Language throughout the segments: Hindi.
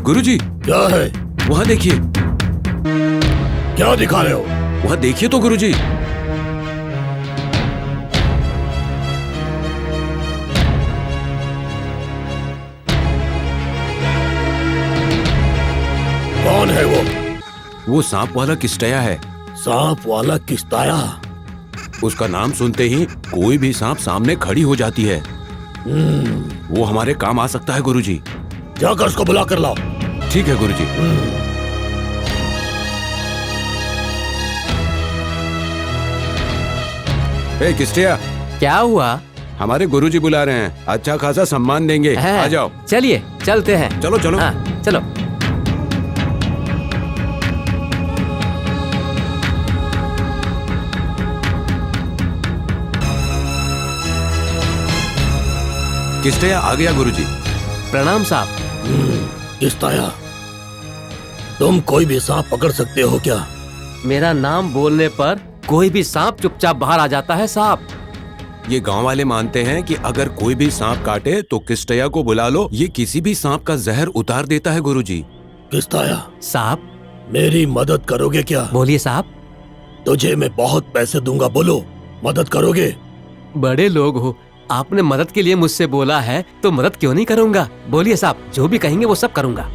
गुरुजी। क्या है? वहाँ देखिए। क्या दिखा रहे हो? वहाँ देखिए तो गुरुजी। कौन है वो? वो सांप वाला किस्टया है। सांप वाला किस्ताया? उसका नाम सुनते ही कोई भी सांप सामने खड़ी हो जाती है। वो हमारे काम आ सकता है गुरुजी। जाकर उसको बुला कर लाओ। ठीक है गुरुजी। ए किस्टया, क्या हुआ? हमारे गुरुजी बुला रहे हैं, अच्छा खासा सम्मान देंगे। आ जाओ। चलिए चलते हैं। चलो चलो। हाँ, चलो। किस्टया आ गया गुरुजी। प्रणाम साहब। किस्ताया, तुम कोई भी सांप पकड़ सकते हो क्या? मेरा नाम बोलने पर कोई भी सांप चुपचाप बाहर आ जाता है साहब। ये गांव वाले मानते हैं कि अगर कोई भी सांप काटे तो किस्टया को बुला लो, ये किसी भी सांप का जहर उतार देता है गुरुजी। किस्ताया, साहब। मेरी मदद करोगे क्या? बोलिए साहब। तुझे मैं बहुत पैसे दूंगा, बोलो मदद करोगे? बड़े लोग हो, आपने मदद के लिए मुझसे बोला है तो मदद क्यों नहीं करूंगा। बोलिए साहब, जो भी कहेंगे वो सब करूंगा।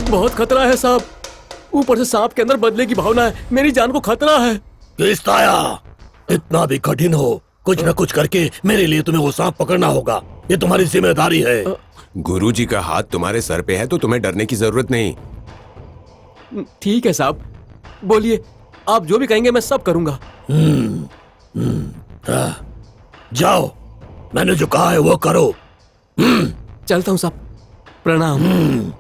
बहुत खतरा है साहब। ऊपर से सांप के अंदर बदले की भावना है। मेरी जान को खतरा है। किस्ताया, इतना भी कठिन हो, कुछ न कुछ करके मेरे लिए तुम्हें वो सांप पकड़ना होगा। ये तुम्हारी जिम्मेदारी है। गुरुजी का हाथ तुम्हारे सर पे है तो तुम्हें डरने की जरूरत नहीं। ठीक है साहब, बोलिए, आप जो भी कहेंगे मैं सब करूंगा। जाओ, मैंने जो कहा है वो करो। चलता हूँ साहब। प्रणाम।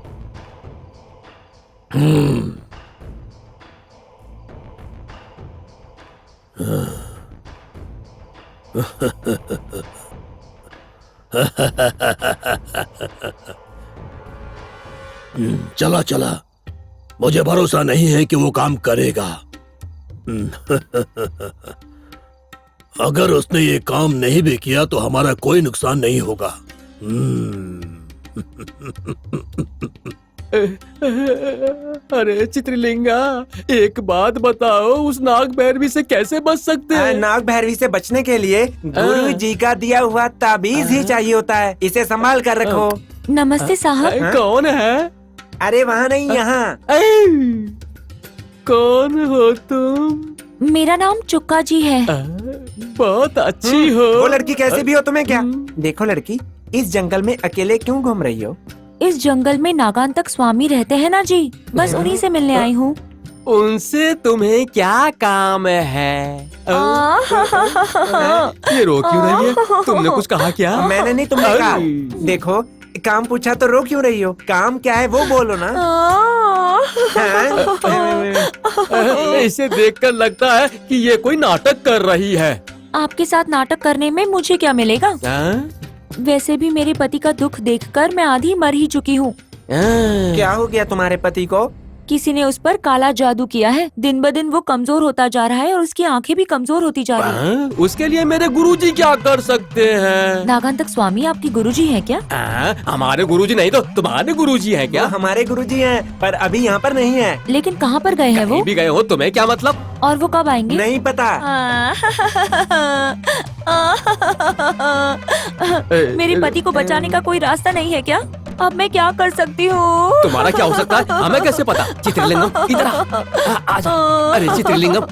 चला चला, मुझे भरोसा नहीं है कि वो काम करेगा। अगर उसने ये काम नहीं भी किया तो हमारा कोई नुकसान नहीं होगा। अरे चित्रलिंगा, एक बात बताओ, उस नाग भैरवी से कैसे बच सकते हैं? नाग भैरवी से बचने के लिए गुरु जी का दिया हुआ ताबीज ही चाहिए होता है। इसे संभाल कर रखो। नमस्ते साहब। कौन है? अरे वहाँ नहीं, यहाँ। कौन हो तुम? मेरा नाम चुक्का जी है। बहुत अच्छी हो। वो लड़की कैसी भी हो तुम्हें क्या? देखो लड़की, इस जंगल में अकेले क्यों घूम रही हो? इस जंगल में नागांतक स्वामी रहते हैं ना जी, बस उन्हीं से मिलने आई हूँ। उनसे तुम्हें क्या काम है? ये रो क्यों रही है? तुमने कुछ कहा क्या? मैंने नहीं, तुमने कहा। देखो, काम पूछा तो रो क्यों रही हो? काम क्या है वो बोलो ना। इसे देखकर लगता है कि ये कोई नाटक कर रही है। आपके साथ नाटक करने में मुझे क्या मिलेगा? वैसे भी मेरे पति का दुख देखकर मैं आधी मर ही चुकी हूँ। क्या हो गया तुम्हारे पति को? किसी ने उस पर काला जादू किया है। दिन ब दिन वो कमजोर होता जा रहा है और उसकी आंखें भी कमजोर होती जा रही हैं। उसके लिए मेरे गुरुजी क्या कर सकते हैं? नागांतक स्वामी आपकी गुरुजी हैं क्या? हमारे गुरुजी नहीं तो तुम्हारे गुरुजी हैं क्या? हमारे गुरुजी हैं, पर अभी यहाँ पर नहीं है। लेकिन कहाँ पर गए हैं वो? भी गए हो, तुम्हें क्या मतलब? और वो कब आएंगे? नहीं पता। मेरे पति को बचाने का कोई रास्ता नहीं है क्या? अब मैं क्या कर सकती हूँ? तुम्हारा क्या हो सकता है हमें कैसे पता? चित्रलिंगम इधर आजा। अरे चित्रलिंगम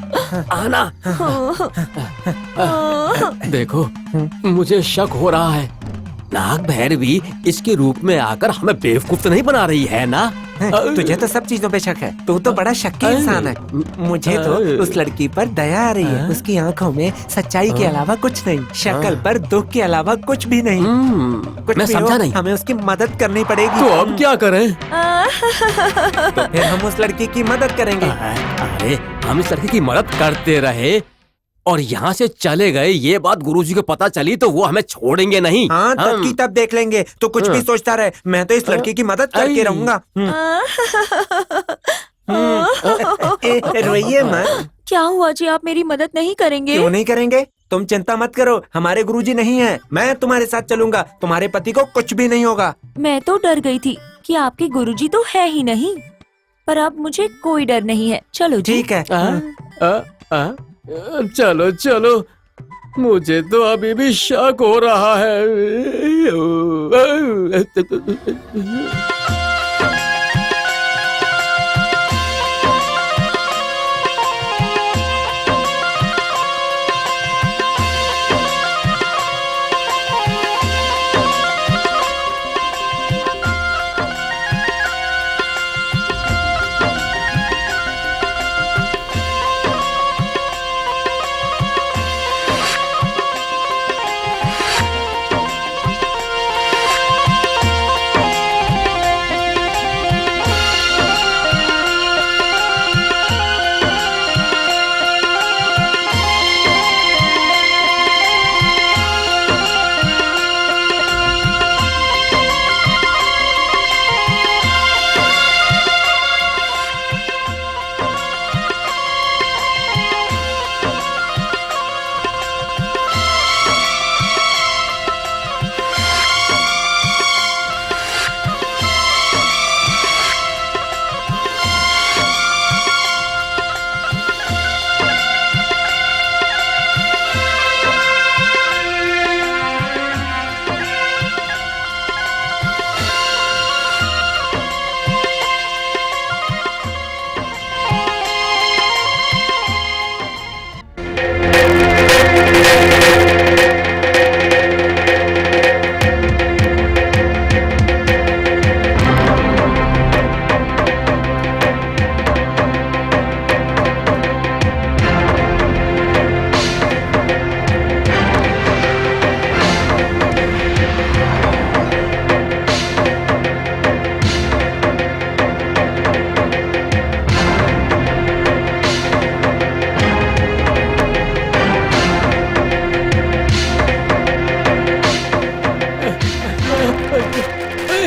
आना। देखो मुझे शक हो रहा है, नाग भैरवी इसके रूप में आकर हमें बेवकूफ तो नहीं बना रही है ना? तुझे तो सब चीजों पे शक है, तू तो बड़ा शक्की इंसान है। मुझे तो उस लड़की पर दया आ रही है। उसकी आंखों में सच्चाई के अलावा कुछ नहीं, शक्ल पर दुख के अलावा कुछ भी नहीं। कुछ मैं भी हो, समझा नहीं। हमें उसकी मदद करनी पड़ेगी। तो अब क्या करें? तो फिर हम उस लड़की की मदद करेंगे। अरे हम इस लड़की की मदद करते रहे और यहाँ से चले गए, ये बात गुरुजी को पता चली तो वो हमें छोड़ेंगे नहीं। हाँ, तब की तब देख लेंगे। तो कुछ भी सोचता रहे, मैं तो इस लड़की की मदद करके रहूंगा। रोइए मत। क्या हुआ जी, आप मेरी मदद नहीं करेंगे? क्यों नहीं करेंगे? तुम चिंता मत करो, हमारे गुरुजी नहीं है, मैं तुम्हारे साथ चलूंगा। तुम्हारे पति को कुछ भी नहीं होगा। मैं तो डर गई थी कि आपके गुरुजी तो है ही नहीं, पर अब मुझे कोई डर नहीं है। चलो जी। ठीक है। चलो चलो, मुझे तो अभी भी शक हो रहा है।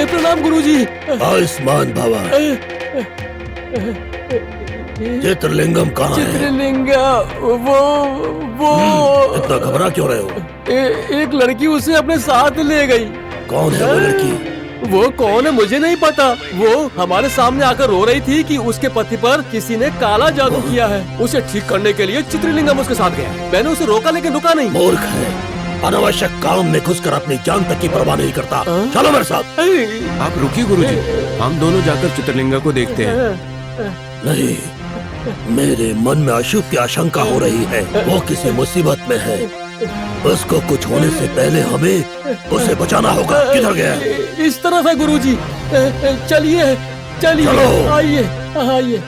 प्रणाम गुरुजी। आयुष्मान भवा। चित्रलिंगम कहाँ है? चित्रलिंगा वो इतना घबरा क्यों रहे हो? एक लड़की उसे अपने साथ ले गई। कौन है वो लड़की? वो कौन है मुझे नहीं पता। वो हमारे सामने आकर रो रही थी कि उसके पति पर किसी ने काला जादू किया है। उसे ठीक करने के लिए चित्रलिंगम उसके साथ गया। मैंने उसे रोका लेकिन रुका नहीं। मूर्ख है, अनावश्यक काम में घुसकर अपनी जान तक की परवाह नहीं करता। चलो मेरे साथ। आप रुकिए गुरुजी, हम दोनों जाकर चित्रलिंगा को देखते हैं। नहीं, मेरे मन में अशुभ की आशंका हो रही है। वो किसी मुसीबत में है, उसको कुछ होने से पहले हमें उसे बचाना होगा। किधर गया है? इस तरफ है गुरुजी। चलिए चलिए, चलो। आइए आइए।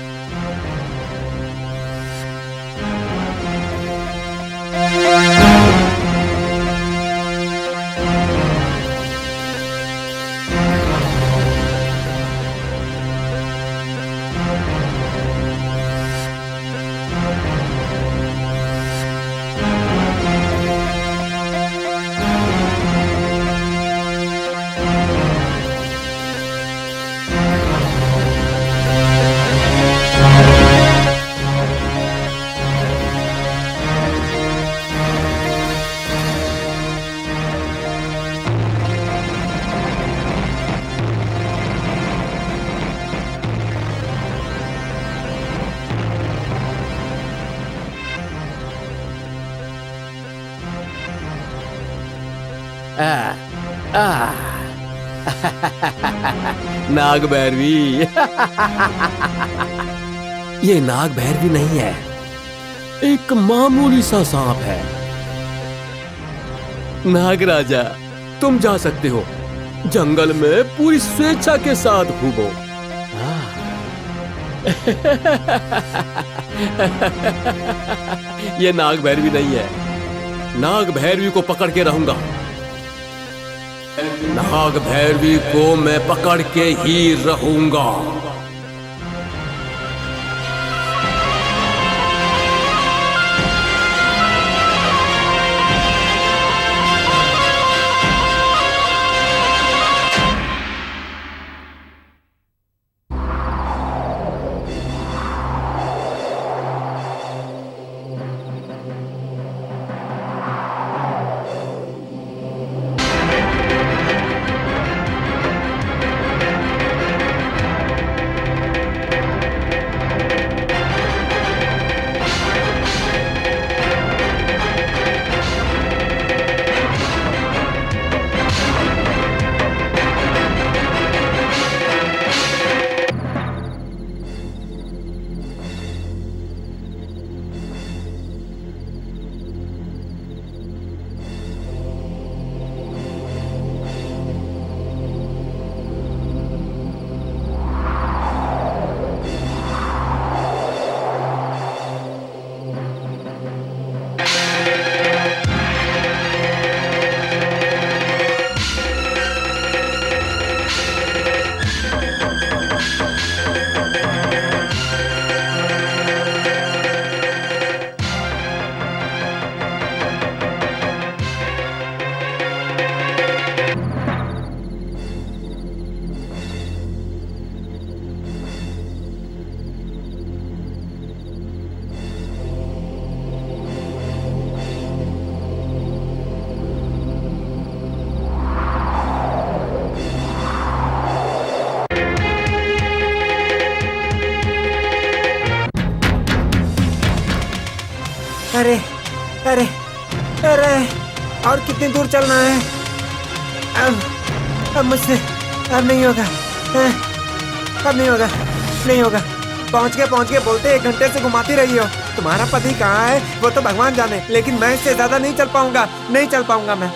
नाग भैरवी। ये नाग भैरवी नहीं है, एक मामूली सा सांप है। नागराजा, तुम जा सकते हो, जंगल में पूरी स्वेच्छा के साथ घूमो। ये नाग भैरवी नहीं है, नाग भैरवी को पकड़ के रहूंगा। नाग भैरवी को मैं पकड़ के ही रहूंगा। अरे अरे अरे, और कितनी दूर चलना है? अब मुझसे अब नहीं होगा, अब नहीं होगा, नहीं होगा। पहुंच गए बोलते 1 घंटे से घुमाती रही हो। तुम्हारा पति कहाँ है वो तो भगवान जाने, लेकिन मैं इससे ज्यादा नहीं चल पाऊंगा, नहीं चल पाऊंगा मैं।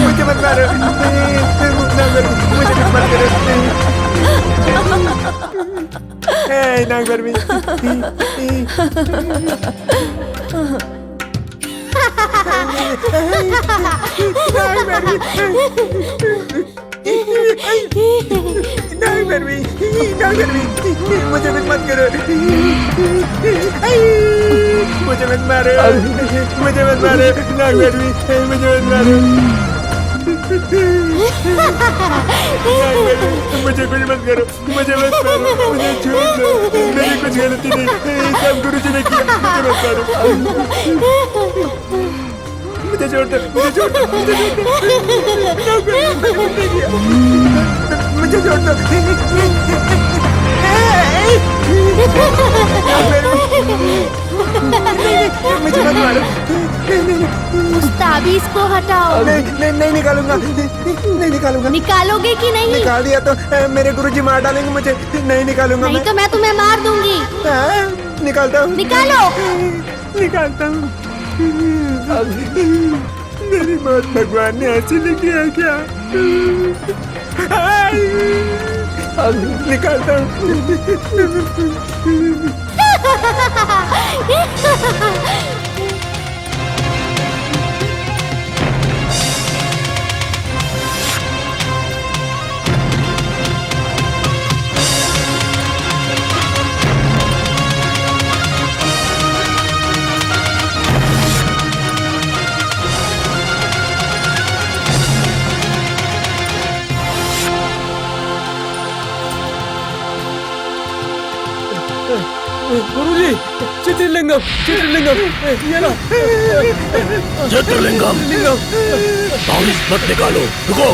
मुझे मत मारो, मुझे मत करो। नाग भैरवी, मुझे मत करो, मुझे मत मारो, मुझे मत मारो, नाग भैरवी, मुझे मत मारो, मुझे कुछ मत करो, मुझे मत मारो, मुझे छोड़ दो, मेरी कुछ गलती नहीं, सब गुरुजी ने किया, मुझे मत मारो, मुझे छोड़ दो, मुझे छोड़ दो, मुझे छोड़ दो, मुझे छोड़ दो, मुझे मत मारो, उस ताबीज को हटाओ। नहीं निकालूंगा, नहीं निकालूंगा। निकालोगे कि नहीं? निकाल दिया तो मेरे गुरुजी मार डालेंगे मुझे, नहीं निकालूंगा। नहीं तो मैं तुम्हें मार दूंगी। निकालता हूँ, निकालो। निकालता हूँ। मेरी मौत भगवान ने ऐसे लिखी है क्या? निकालता हूँ। गुरुजी, चित्रलिंगम, चित्रलिंगम, ये ला। चित्रलिंगम, लिंगम, ताबीज मत निकालो, रुको।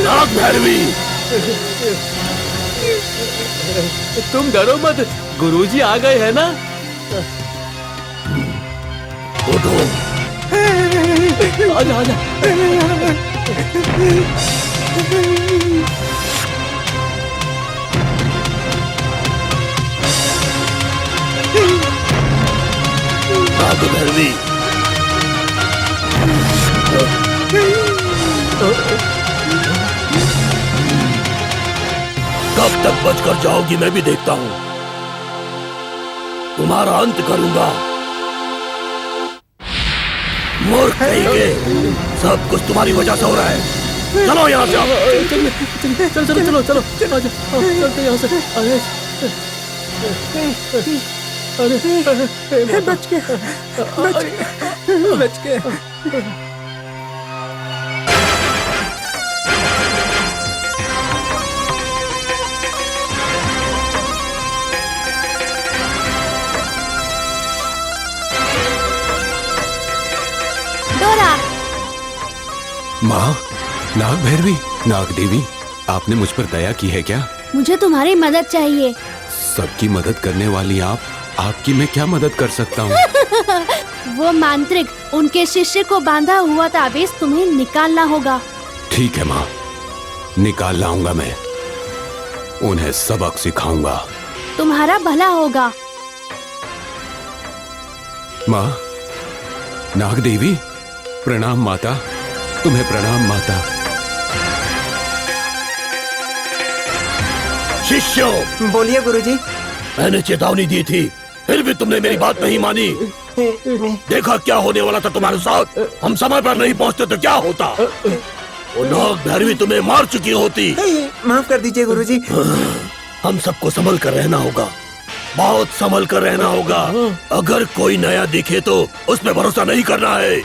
नाग भैरवी, तुम डरो मत, गुरुजी आ गए हैं ना। उठो। आजा आजा। नाग भैरवी, कब तक बचकर जाओगी मैं भी देखता हूँ। तुम्हारा अंत करूंगा। मूर्ख कहीं के, सब कुछ तुम्हारी वजह से हो रहा है। चलो यहाँ से। चलो चलो चलो चलो चलो आजा, चलते यहाँ से। अरे बच गए, बच गए। डोरा, माँ, नाग भैरवी, नाग देवी, आपने मुझ पर दया की है क्या? मुझे तुम्हारी मदद चाहिए। सबकी मदद करने वाली आप, आपकी मैं क्या मदद कर सकता हूँ? वो मांत्रिक, उनके शिष्य को बांधा हुआ ताबीज तुम्हें निकालना होगा। ठीक है माँ, निकाल लाऊंगा मैं। उन्हें सबक सिखाऊंगा। तुम्हारा भला होगा। माँ, नाग देवी, प्रणाम माता, तुम्हें प्रणाम माता। शिष्यों, बोलिए गुरुजी। मैंने चेतावनी दी थी, फिर भी तुमने मेरी बात नहीं मानी। देखा क्या होने वाला था तुम्हारे साथ। हम समय पर नहीं पहुंचते तो क्या होता। वो नाग भैरवी तुम्हें मार चुकी होती। माफ कर दीजिए गुरुजी। हम सबको संभल कर रहना होगा, बहुत संभल कर रहना होगा। अगर कोई नया दिखे तो उस पर भरोसा नहीं करना है।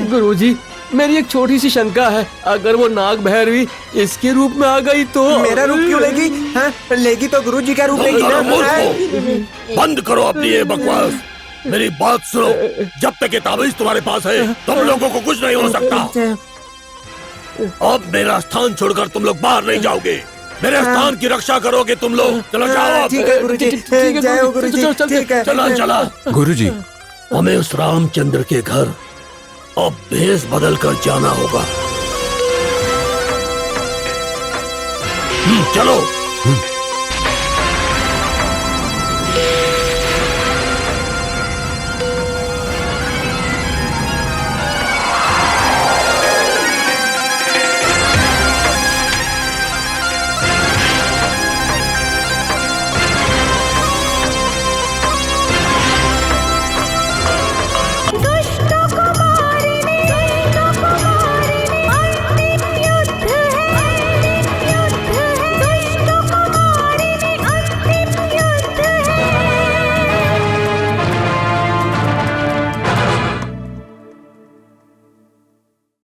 गुरुजी, मेरी एक छोटी सी शंका है, अगर वो नाग भैरवी इसके रूप में आ गई तो? मेरा रूप क्यों लेगी? हाँ, लेगी तो गुरुजी का रूप बंद लेगी करो ना। मूर्खों, बंद करो अपनी ये बकवास। मेरी बात सुनो, जब तक ये ताबीज तुम्हारे पास है तुम लोगों को कुछ नहीं हो सकता। अब मेरा स्थान छोड़कर तुम लोग बाहर नहीं जाओगे। मेरे स्थान की रक्षा करोगे तुम लोग। चलो जाओ। ठीक है गुरुजी, जय हो गुरुजी। ठीक है, चला चला। गुरुजी, हमें उस रामचंद्र के घर अब भेष बदल कर जाना होगा। चलो।